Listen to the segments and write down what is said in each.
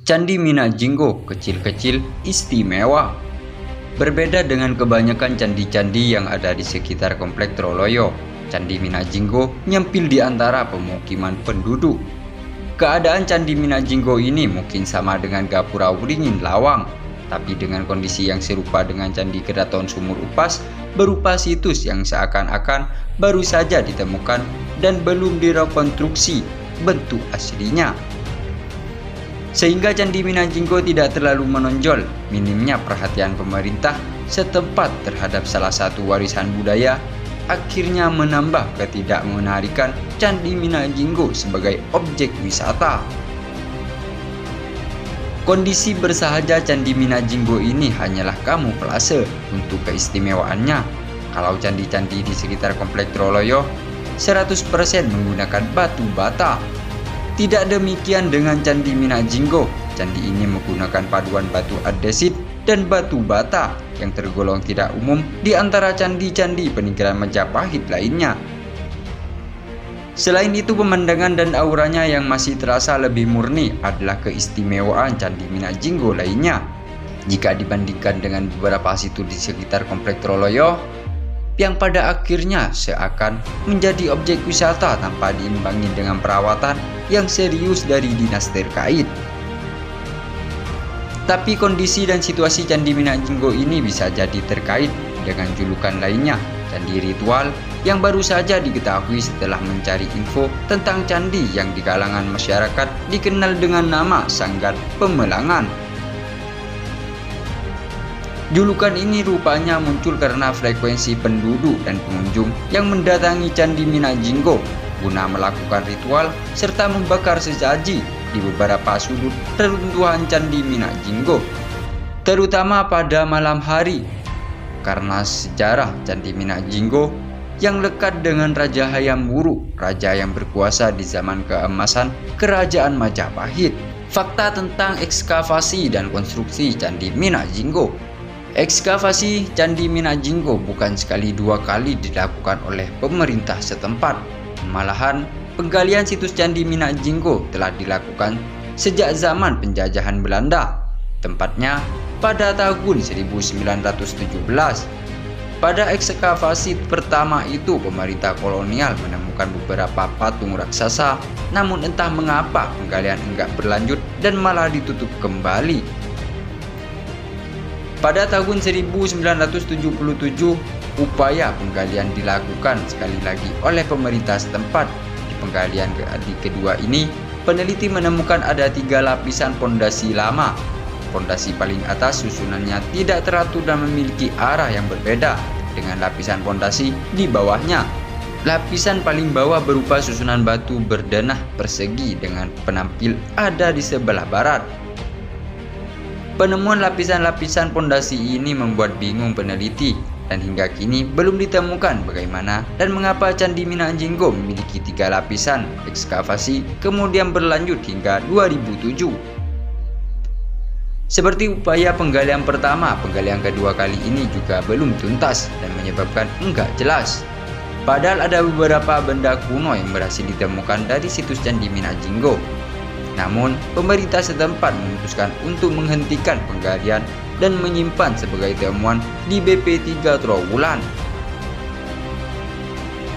Candi Minyak Jinggo kecil-kecil istimewa. Berbeda dengan kebanyakan candi-candi yang ada di sekitar Komplek Troloyo, Candi Minyak Jinggo nyempil di antara pemukiman penduduk. Keadaan Candi Minyak Jinggo ini mungkin sama dengan Gapura Wringin Lawang, tapi dengan kondisi yang serupa dengan Candi Keraton Sumur Upas, berupa situs yang seakan-akan baru saja ditemukan dan belum direkonstruksi bentuk aslinya. Sehingga Candi Minyak Jinggo tidak terlalu menonjol minimnya perhatian pemerintah setempat terhadap salah satu warisan budaya, akhirnya menambah ketidakmenarikan Candi Minyak Jinggo sebagai objek wisata. Kondisi bersahaja Candi Minyak Jinggo ini hanyalah kamuflase untuk keistimewaannya. Kalau candi-candi di sekitar Komplek Troloyo 100% menggunakan batu bata. Tidak demikian dengan Candi Minyak Jinggo. Candi ini menggunakan paduan batu andesit dan batu bata yang tergolong tidak umum di antara candi-candi peninggalan Majapahit lainnya. Selain itu, pemandangan dan auranya yang masih terasa lebih murni adalah keistimewaan Candi Minyak Jinggo lainnya. Jika dibandingkan dengan beberapa situs di sekitar Komplek Troloyo, yang pada akhirnya seakan menjadi objek wisata tanpa diimbangi dengan perawatan yang serius dari dinas terkait. Tapi kondisi dan situasi Candi Minyak Jinggo ini bisa jadi terkait dengan julukan lainnya, candi ritual, yang baru saja diketahui setelah mencari info tentang candi yang di kalangan masyarakat dikenal dengan nama Sanggar Pemelangan. Julukan ini rupanya muncul karena frekuensi penduduk dan pengunjung yang mendatangi Candi Minyak Jinggo guna melakukan ritual serta membakar sesaji di beberapa sudut reruntuhan Candi Minyak Jinggo, terutama pada malam hari. Karena sejarah Candi Minyak Jinggo yang lekat dengan Raja Hayam Wuruk, raja yang berkuasa di zaman keemasan Kerajaan Majapahit. Fakta tentang ekskavasi dan konstruksi Candi Minyak Jinggo. Ekskavasi Candi Minyak Jinggo bukan sekali dua kali dilakukan oleh pemerintah setempat. Malahan, penggalian situs Candi Minyak Jinggo telah dilakukan sejak zaman penjajahan Belanda. Tempatnya pada tahun 1917. Pada ekskavasi pertama itu, pemerintah kolonial menemukan beberapa patung raksasa. Namun entah mengapa penggalian enggak berlanjut dan malah ditutup kembali. Pada tahun 1977, upaya penggalian dilakukan sekali lagi oleh pemerintah setempat. Di penggalian kedua ini, peneliti menemukan ada 3 lapisan pondasi lama. Pondasi paling atas susunannya tidak teratur dan memiliki arah yang berbeda dengan lapisan pondasi di bawahnya. Lapisan paling bawah berupa susunan batu berdenah persegi dengan penampil ada di sebelah barat. Penemuan lapisan-lapisan pondasi ini membuat bingung peneliti, dan hingga kini belum ditemukan bagaimana dan mengapa Candi Minyak Jinggo memiliki 3 lapisan ekskavasi kemudian berlanjut hingga 2007. Seperti upaya penggalian pertama, penggalian kedua kali ini juga belum tuntas dan menyebabkan enggak jelas. Padahal ada beberapa benda kuno yang berhasil ditemukan dari situs Candi Minyak Jinggo. Namun, pemerintah setempat memutuskan untuk menghentikan penggalian dan menyimpan sebagai temuan di BP3 Trowulan.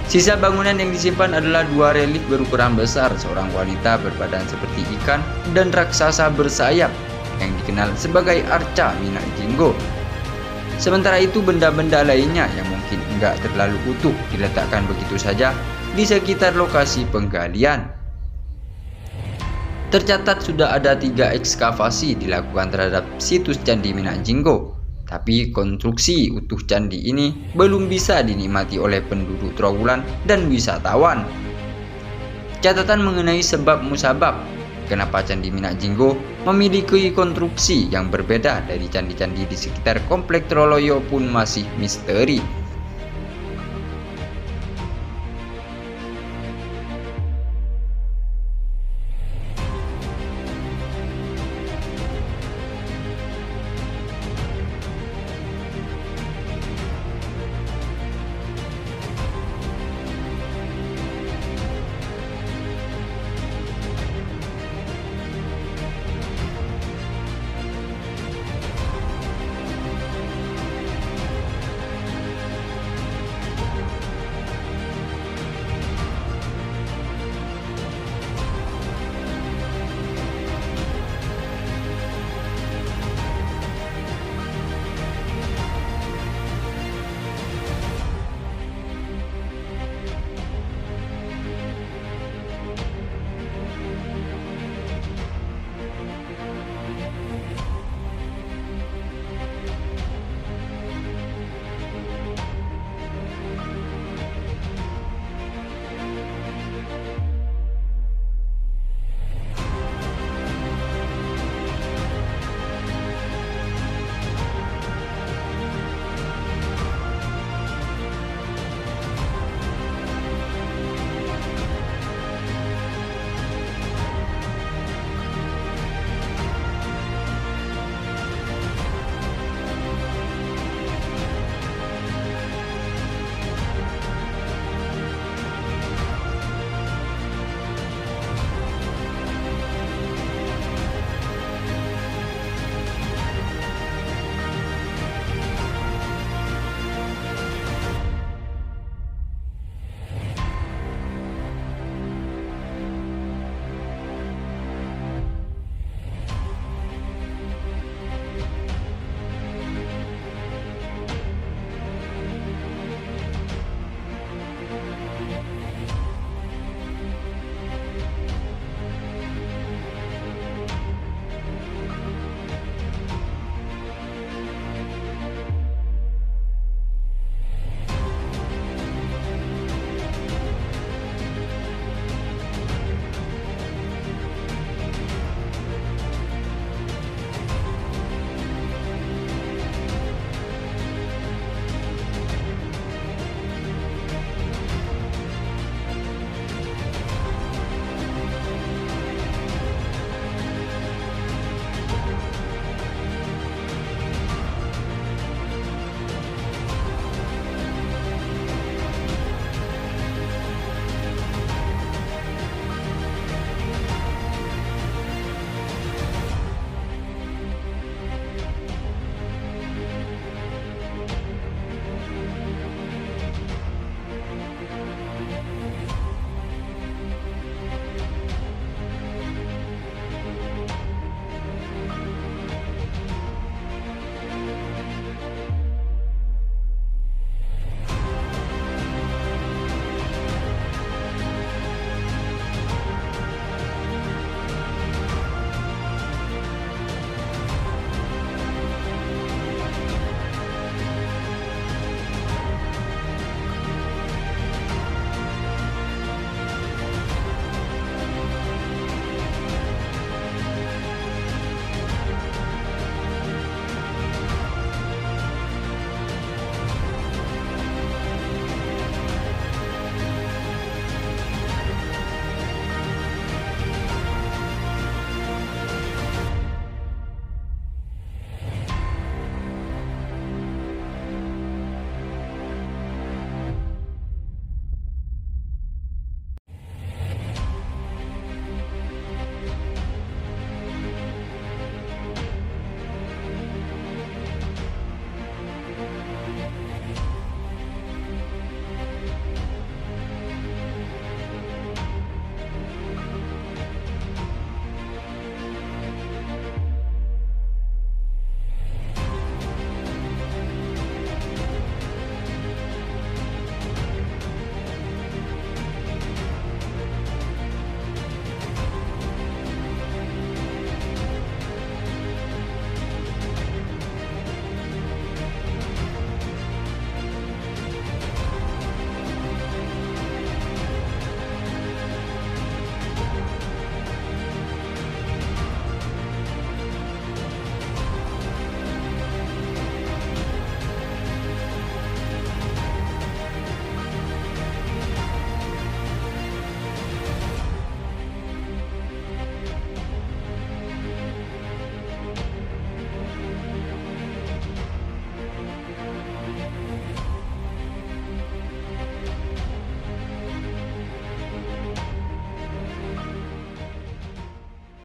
Sisa bangunan yang disimpan adalah 2 relik berukuran besar seorang wanita berbadan seperti ikan dan raksasa bersayap yang dikenal sebagai Arca Minyak Jinggo. Sementara itu, benda-benda lainnya yang mungkin enggak terlalu utuh diletakkan begitu saja di sekitar lokasi penggalian. Tercatat sudah ada 3 ekskavasi dilakukan terhadap situs Candi Minyak Jinggo, tapi konstruksi utuh candi ini belum bisa dinikmati oleh penduduk Trowulan dan wisatawan. Catatan mengenai sebab musabab kenapa Candi Minyak Jinggo memiliki konstruksi yang berbeda dari candi-candi di sekitar Komplek Troloyo pun masih misteri.